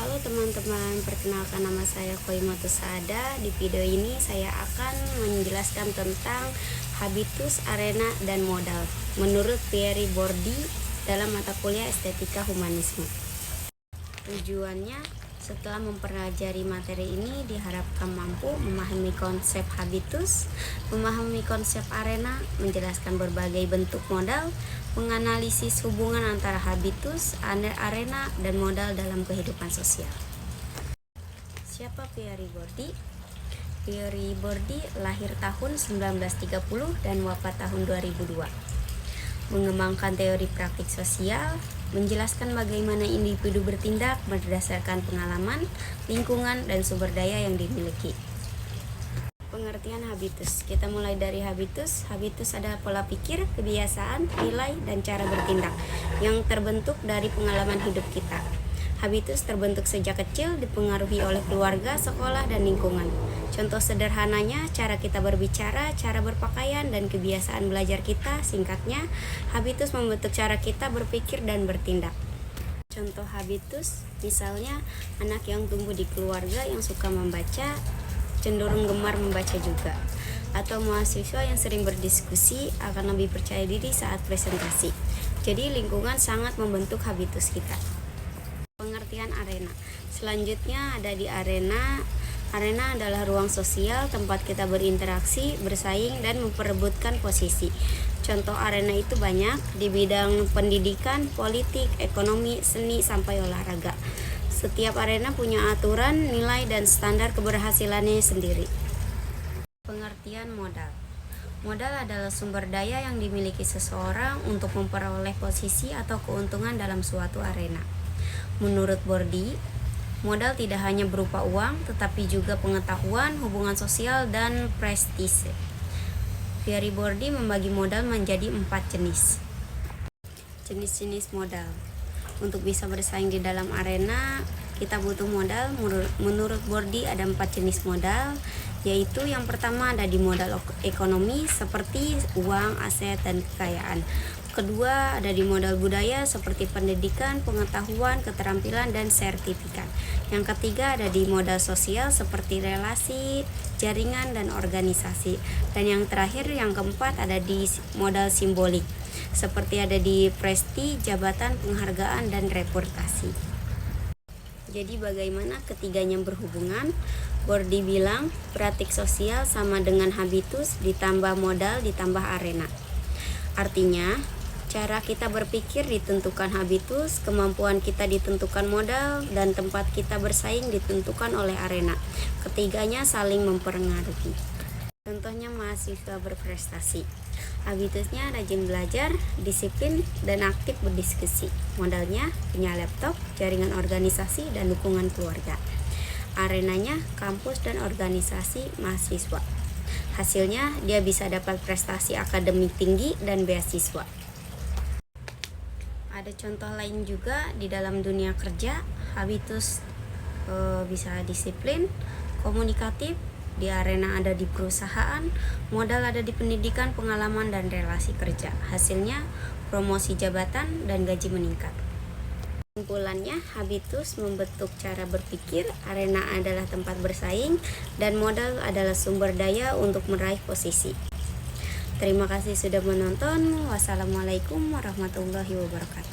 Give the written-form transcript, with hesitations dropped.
Halo teman-teman, perkenalkan nama saya Koimoto Saada. Di video ini saya akan menjelaskan tentang habitus, arena, dan modal menurut Pierre Bourdieu dalam mata kuliah Estetika Humanisme. Tujuannya, setelah mempelajari materi ini diharapkan mampu memahami konsep habitus, memahami konsep arena, menjelaskan berbagai bentuk modal, menganalisis hubungan antara habitus, arena, dan modal dalam kehidupan sosial. Siapa Pierre Bourdieu? Pierre Bourdieu lahir tahun 1930 dan wafat tahun 2002. Mengembangkan teori praktik sosial, menjelaskan bagaimana individu bertindak berdasarkan pengalaman, lingkungan, dan sumber daya yang dimiliki. Pengertian habitus. Kita mulai dari habitus. Habitus adalah pola pikir, kebiasaan, nilai, dan cara bertindak yang terbentuk dari pengalaman hidup kita. Habitus terbentuk sejak kecil, dipengaruhi oleh keluarga, sekolah, dan lingkungan. Contoh sederhananya, cara kita berbicara, cara berpakaian, dan kebiasaan belajar kita. Singkatnya, habitus membentuk cara kita berpikir dan bertindak. Contoh habitus, misalnya anak yang tumbuh di keluarga yang suka membaca, cenderung gemar membaca juga. Atau mahasiswa yang sering berdiskusi akan lebih percaya diri saat presentasi. Jadi lingkungan sangat membentuk habitus kita. Pengertian arena. Selanjutnya ada di arena. Arena adalah ruang sosial tempat kita berinteraksi, bersaing, dan memperebutkan posisi. Contoh arena itu banyak di bidang pendidikan, politik, ekonomi, seni, sampai olahraga. Setiap arena punya aturan, nilai, dan standar keberhasilannya sendiri. Pengertian modal. Modal adalah sumber daya yang dimiliki seseorang untuk memperoleh posisi atau keuntungan dalam suatu arena. Menurut Bourdieu, modal tidak hanya berupa uang, tetapi juga pengetahuan, hubungan sosial, dan prestise. Pierre Bourdieu membagi modal menjadi 4 jenis. Jenis-jenis modal. Untuk bisa bersaing di dalam arena, kita butuh modal. Menurut Bourdieu ada 4 jenis modal, yaitu yang pertama ada di modal ekonomi seperti uang, aset, dan kekayaan. Kedua ada di modal budaya seperti pendidikan, pengetahuan, keterampilan, dan sertifikat. Yang ketiga ada di modal sosial seperti relasi, jaringan, dan organisasi. Dan yang terakhir, yang keempat, ada di modal simbolik seperti ada di prestise, jabatan, penghargaan, dan reputasi. Jadi bagaimana ketiganya berhubungan? Bourdieu bilang praktik sosial sama dengan habitus ditambah modal ditambah arena. Artinya, cara kita berpikir ditentukan habitus, kemampuan kita ditentukan modal, dan tempat kita bersaing ditentukan oleh arena. Ketiganya saling mempengaruhi. Contohnya mahasiswa berprestasi. Habitusnya rajin belajar, disiplin, dan aktif berdiskusi. Modalnya punya laptop, jaringan organisasi, dan dukungan keluarga. Arenanya kampus dan organisasi mahasiswa. Hasilnya dia bisa dapat prestasi akademik tinggi dan beasiswa. Ada contoh lain juga di dalam dunia kerja. Habitus bisa disiplin, komunikatif. Di arena ada di perusahaan, modal ada di pendidikan, pengalaman, dan relasi kerja. Hasilnya promosi jabatan dan gaji meningkat. Kesimpulannya, habitus membentuk cara berpikir, arena adalah tempat bersaing, dan modal adalah sumber daya untuk meraih posisi. Terima kasih sudah menonton. Wassalamualaikum warahmatullahi wabarakatuh.